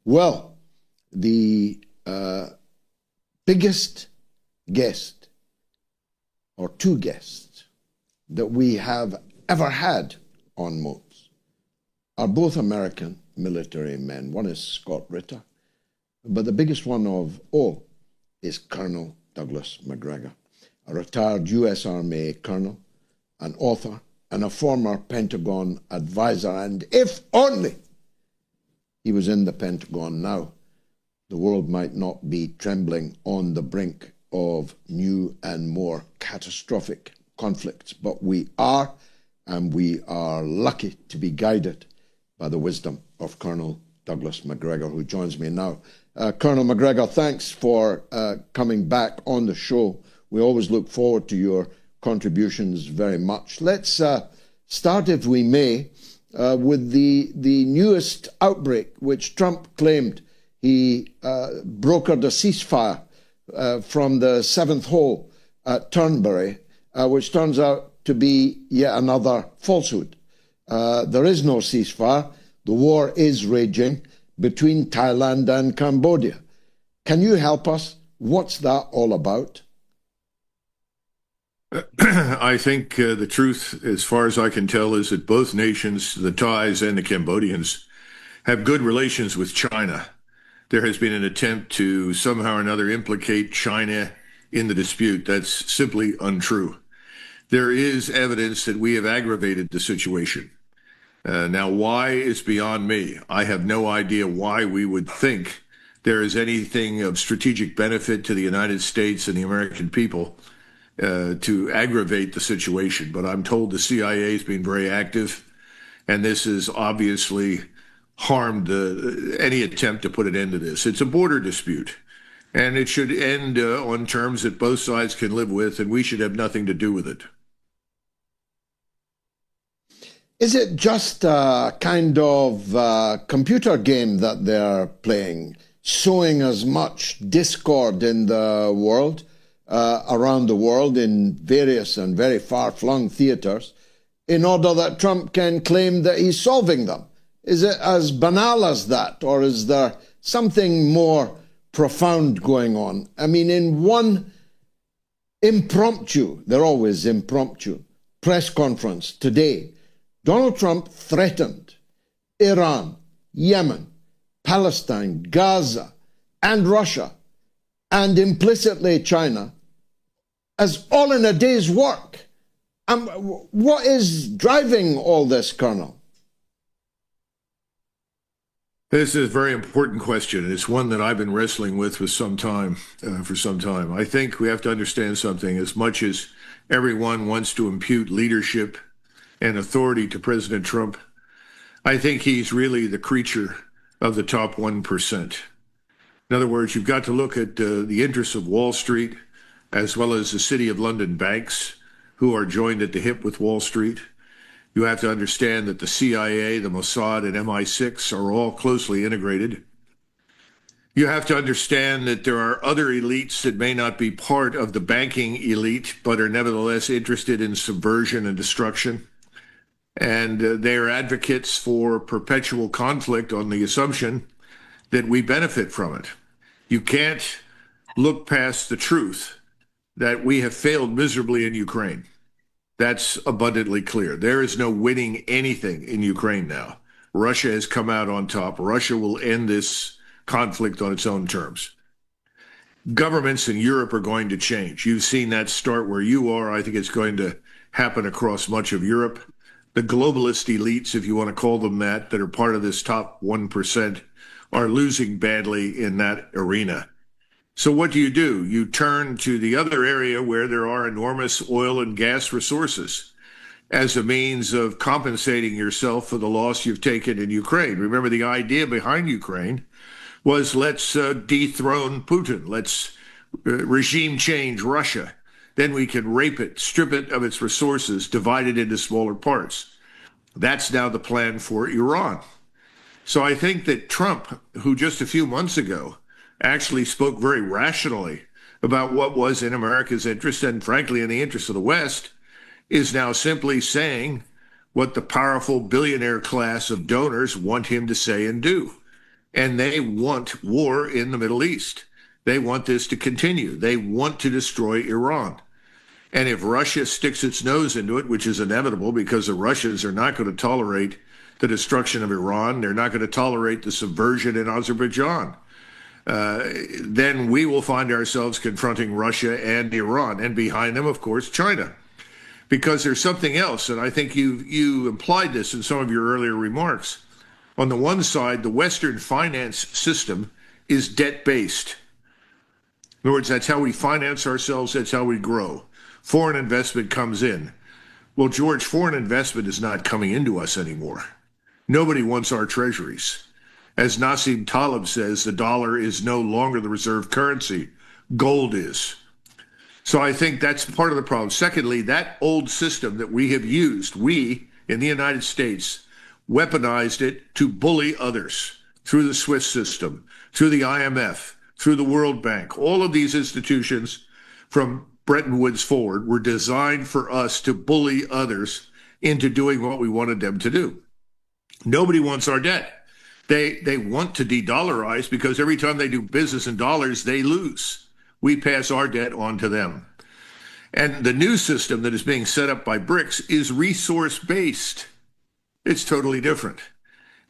Well, the biggest guest, or two guests, that we have ever had on M.O.A.T.S. are both American military men. One is Scott Ritter, but the biggest one of all is Colonel Douglas Macgregor, a retired U.S. Army colonel, an author, and a former Pentagon advisor. And if only he was in the Pentagon now, the world might not be trembling on the brink of new and more catastrophic conflicts. But we are, and we are lucky to be guided by the wisdom of Colonel Douglas Macgregor, who joins me now. Colonel Macgregor, thanks for coming back on the show. We always look forward to your contributions very much. Let's start, if we may, with the newest outbreak, which Trump claimed he brokered a ceasefire from the seventh hole at Turnberry, which turns out to be yet another falsehood. There is no ceasefire. The war is raging between Thailand and Cambodia. Can you help us? What's that all about? I think the truth, as far as I can tell, is that both nations, the Thais and the Cambodians, have good relations with China. There has been an attempt to somehow or another implicate China in the dispute. That's simply untrue. There is evidence that we have aggravated the situation. Now, why is beyond me. I have no idea why we would think there is anything of strategic benefit to the United States and the American people to aggravate the situation. But I'm told the CIA has been very active, and this has obviously harmed any attempt to put an end to this. It's a border dispute, and it should end on terms that both sides can live with, and we should have nothing to do with it. Is it just a kind of computer game that they're playing, sowing as much discord in the world, around the world, in various and very far-flung theaters, in order that Trump can claim that he's solving them? Is it as banal as that, or is there something more profound going on? I mean, in one impromptu, they're always impromptu, press conference today, Donald Trump threatened Iran, Yemen, Palestine, Gaza, and Russia, and implicitly China, as all in a day's work. What is driving all this, Colonel? This is a very important question. It's one that I've been wrestling with for some time. I think we have to understand something. As much as everyone wants to impute leadership and authority to President Trump, I think he's really the creature of the top 1%. In other words, you've got to look at the interests of Wall Street, as well as the City of London banks, who are joined at the hip with Wall Street. You have to understand that the CIA, the Mossad, and MI6 are all closely integrated. You have to understand that there are other elites that may not be part of the banking elite, but are nevertheless interested in subversion and destruction. And they are advocates for perpetual conflict on the assumption that we benefit from it. You can't look past the truth that we have failed miserably in Ukraine. That's abundantly clear. There is no winning anything in Ukraine now. Russia has come out on top. Russia will end this conflict on its own terms. Governments in Europe are going to change. You've seen that start where you are. I think it's going to happen across much of Europe. The globalist elites, if you want to call them that are part of this top 1%, are losing badly in that arena. So what do? You turn to the other area where there are enormous oil and gas resources as a means of compensating yourself for the loss you've taken in Ukraine. Remember, the idea behind Ukraine was let's dethrone Putin. Let's regime change Russia. Then we can rape it, strip it of its resources, divide it into smaller parts. That's now the plan for Iran. So I think that Trump, who just a few months ago actually spoke very rationally about what was in America's interest and, frankly, in the interest of the West, is now simply saying what the powerful billionaire class of donors want him to say and do. and they want war in the Middle East. They want this to continue. They want to destroy Iran. And if Russia sticks its nose into it, which is inevitable because the Russians are not going to tolerate the destruction of Iran, they're not going to tolerate the subversion in Azerbaijan, then we will find ourselves confronting Russia and Iran, and behind them, of course, China. Because there's something else, and I think you implied this in some of your earlier remarks. On the one side, the Western finance system is debt-based. In other words, that's how we finance ourselves, that's how we grow. Foreign investment comes in. Well, George, foreign investment is not coming into us anymore. Nobody wants our treasuries. As Nassim Taleb says, the dollar is no longer the reserve currency. Gold is. So I think that's part of the problem. Secondly, that old system that we have used, we in the United States, weaponized it to bully others through the SWIFT system, through the IMF, through the World Bank. All of these institutions from Bretton Woods forward were designed for us to bully others into doing what we wanted them to do. Nobody wants our debt. They want to de-dollarize because every time they do business in dollars, they lose. We pass our debt on to them. And the new system that is being set up by BRICS is resource-based. It's totally different.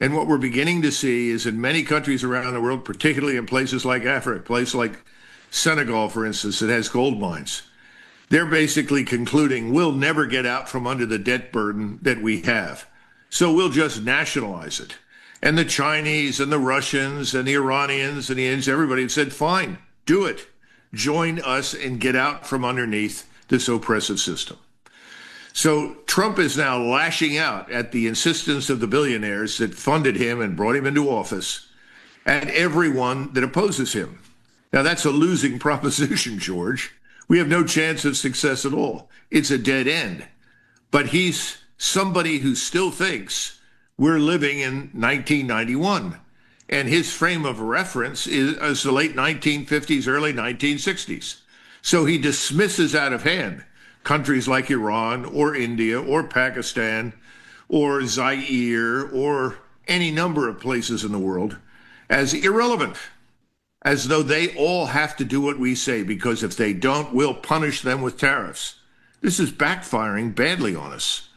And what we're beginning to see is in many countries around the world, particularly in places like Africa, places like Senegal, for instance, that has gold mines, they're basically concluding we'll never get out from under the debt burden that we have. So we'll just nationalize it. And the Chinese and the Russians and the Iranians and the Indians, everybody have said, fine, do it. Join us and get out from underneath this oppressive system. So Trump is now lashing out at the insistence of the billionaires that funded him and brought him into office and everyone that opposes him. Now, that's a losing proposition, George. We have no chance of success at all. It's a dead end. But he's somebody who still thinks we're living in 1991. And his frame of reference is the late 1950s, early 1960s. So he dismisses out of hand countries like Iran or India or Pakistan or Zaire or any number of places in the world as irrelevant, as though they all have to do what we say, because if they don't, we'll punish them with tariffs. This is backfiring badly on us.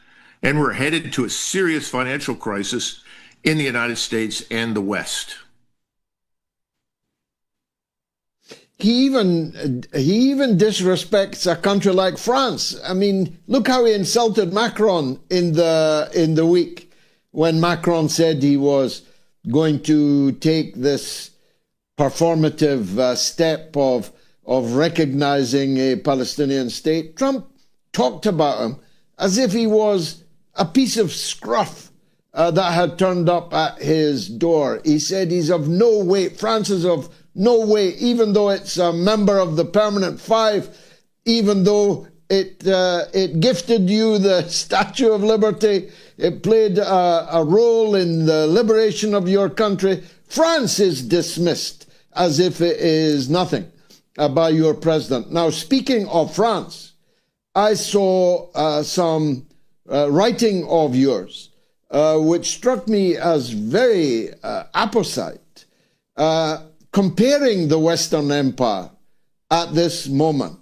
And we're headed to a serious financial crisis in the United States and the West. He even disrespects a country like France. I mean, look how he insulted Macron in the week when Macron said he was going to take this performative step of recognizing a Palestinian state. Trump talked about him as if he was a piece of scruff that had turned up at his door. He said he's of no weight. France is of no weight, even though it's a member of the Permanent Five, even though it gifted you the Statue of Liberty, it played a role in the liberation of your country. France is dismissed as if it is nothing by your president. Now, speaking of France, I saw some writing of yours, which struck me as very apposite, comparing the Western Empire at this moment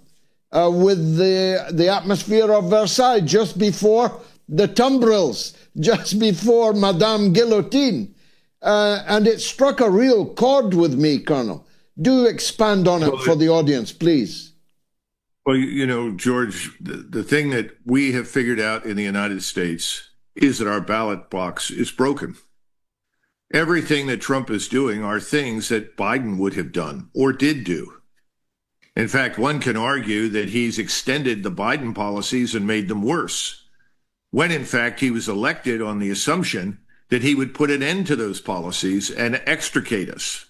with the atmosphere of Versailles just before the tumbrils, just before Madame Guillotine. And it struck a real chord with me, Colonel. Do expand on it for the audience, please. Well, you know, George, the thing that we have figured out in the United States is that our ballot box is broken. Everything that Trump is doing are things that Biden would have done or did do. In fact, one can argue that he's extended the Biden policies and made them worse, when in fact he was elected on the assumption that he would put an end to those policies and extricate us,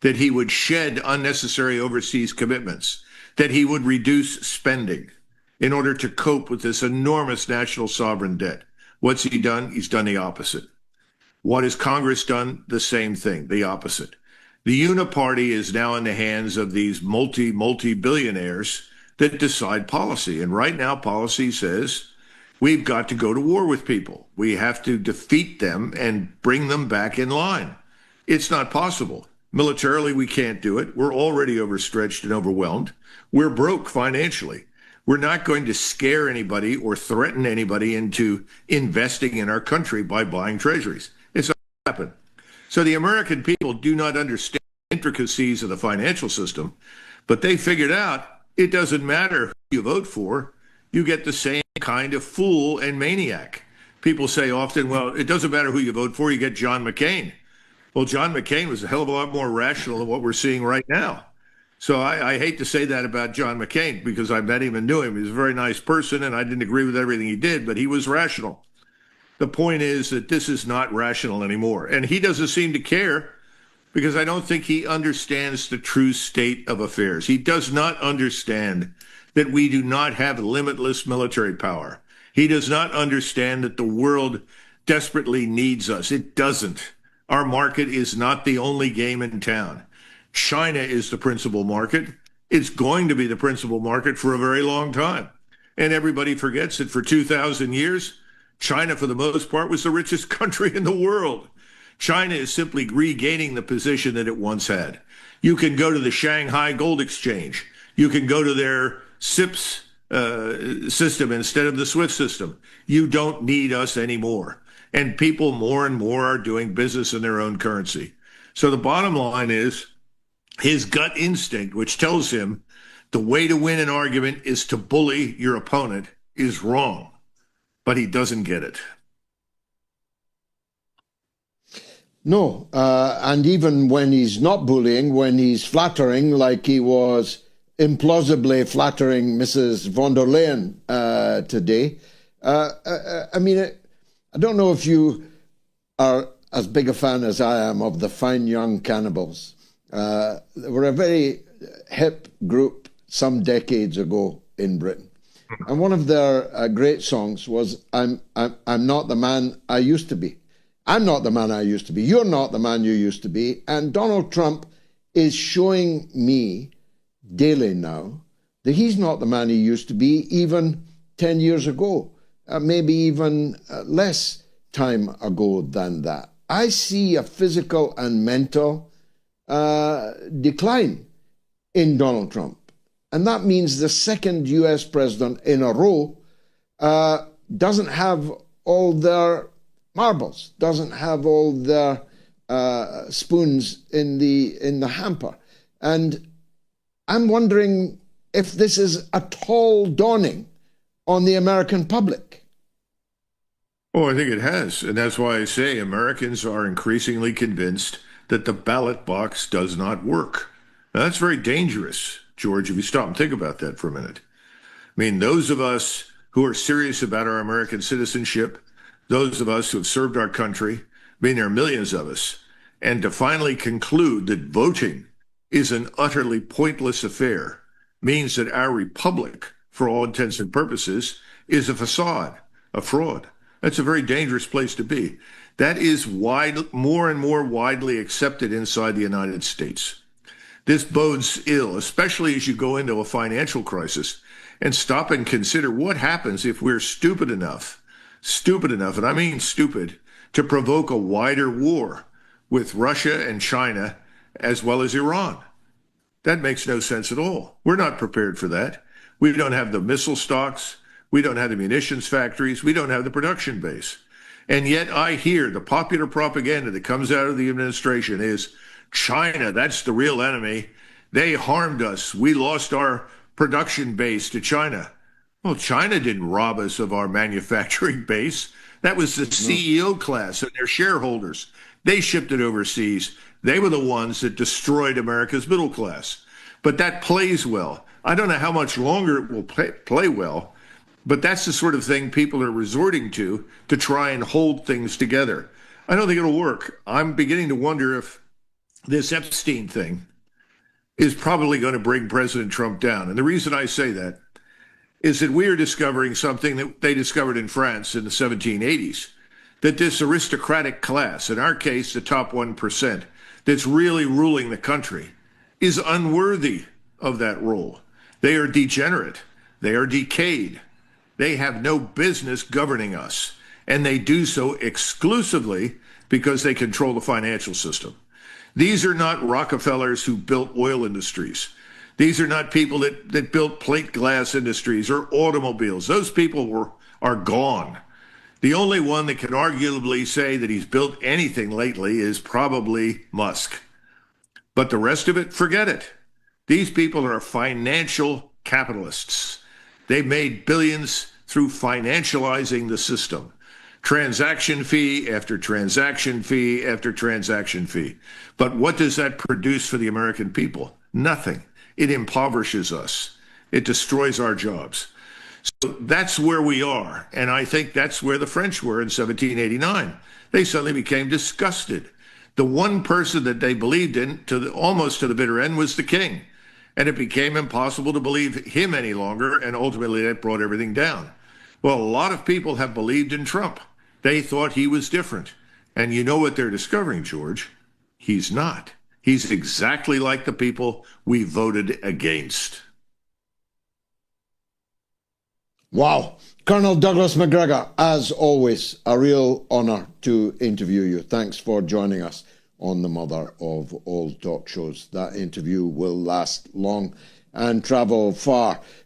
that he would shed unnecessary overseas commitments, that he would reduce spending in order to cope with this enormous national sovereign debt. What's he done? He's done the opposite. What has Congress done? The same thing, the opposite. The uniparty is now in the hands of these multi-billionaires that decide policy. And right now, policy says we've got to go to war with people. We have to defeat them and bring them back in line. It's not possible. Militarily, we can't do it. We're already overstretched and overwhelmed. We're broke financially. We're not going to scare anybody or threaten anybody into investing in our country by buying treasuries. It's not going to happen. So the American people do not understand the intricacies of the financial system, but they figured out it doesn't matter who you vote for. You get the same kind of fool and maniac. People say often, well, it doesn't matter who you vote for, you get John McCain. Well, John McCain was a hell of a lot more rational than what we're seeing right now. So I hate to say that about John McCain because I met him and knew him. He was a very nice person, and I didn't agree with everything he did, but he was rational. The point is that this is not rational anymore. And he doesn't seem to care because I don't think he understands the true state of affairs. He does not understand that we do not have limitless military power. He does not understand that the world desperately needs us. It doesn't. Our market is not the only game in town. China is the principal market. It's going to be the principal market for a very long time. And everybody forgets that for 2,000 years, China, for the most part, was the richest country in the world. China is simply regaining the position that it once had. You can go to the Shanghai Gold Exchange. You can go to their SIPS system instead of the SWIFT system. You don't need us anymore. And people more and more are doing business in their own currency. So the bottom line is his gut instinct, which tells him the way to win an argument is to bully your opponent, is wrong. But he doesn't get it. No, and even when he's not bullying, when he's flattering, like he was implausibly flattering Mrs. von der Leyen today, I mean, I don't know if you are as big a fan as I am of the Fine Young Cannibals. They were a very hip group some decades ago in Britain. And one of their great songs was, I'm not the man I used to be. I'm not the man I used to be. You're not the man you used to be. And Donald Trump is showing me daily now that he's not the man he used to be even 10 years ago, maybe even less time ago than that. I see a physical and mental decline in Donald Trump. And that means the second US president in a row doesn't have all their marbles, doesn't have all their spoons in the hamper. And I'm wondering if this is at all dawning on the American public. Oh, I think it has. And that's why I say Americans are increasingly convinced that the ballot box does not work. Now, that's very dangerous, George, if you stop and think about that for a minute. I mean, those of us who are serious about our American citizenship, those of us who have served our country, I mean, there are millions of us, and to finally conclude that voting is an utterly pointless affair means that our republic, for all intents and purposes, is a facade, a fraud. That's a very dangerous place to be. That is more and more widely accepted inside the United States. This bodes ill, especially as you go into a financial crisis and stop and consider what happens if we're stupid enough, and I mean stupid, to provoke a wider war with Russia and China as well as Iran. That makes no sense at all. We're not prepared for that. We don't have the missile stocks. We don't have the munitions factories. We don't have the production base. And yet I hear the popular propaganda that comes out of the administration is China, that's the real enemy. They harmed us. We lost our production base to China. Well, China didn't rob us of our manufacturing base. That was the CEO class and their shareholders. They shipped it overseas. They were the ones that destroyed America's middle class. But that plays well. I don't know how much longer it will play well, but that's the sort of thing people are resorting to try and hold things together. I don't think it'll work. I'm beginning to wonder if this Epstein thing is probably going to bring President Trump down. And the reason I say that is that we are discovering something that they discovered in France in the 1780s, that this aristocratic class, in our case, the top 1%, that's really ruling the country, is unworthy of that role. They are degenerate. They are decayed. They have no business governing us. And they do so exclusively because they control the financial system. These are not Rockefellers who built oil industries. These are not people that built plate glass industries or automobiles. Those people are gone. The only one that can arguably say that he's built anything lately is probably Musk. But the rest of it, forget it. These people are financial capitalists. They made billions through financializing the system. Transaction fee after transaction fee after transaction fee. But what does that produce for the American people? Nothing. It impoverishes us. It destroys our jobs. So that's where we are. And I think that's where the French were in 1789. They suddenly became disgusted. The one person that they believed in almost to the bitter end was the king. And it became impossible to believe him any longer. And ultimately that brought everything down. Well, a lot of people have believed in Trump. They thought he was different. And you know what they're discovering, George? He's not. He's exactly like the people we voted against. Wow. Colonel Douglas Macgregor, as always, a real honour to interview you. Thanks for joining us on the mother of all talk shows. That interview will last long and travel far.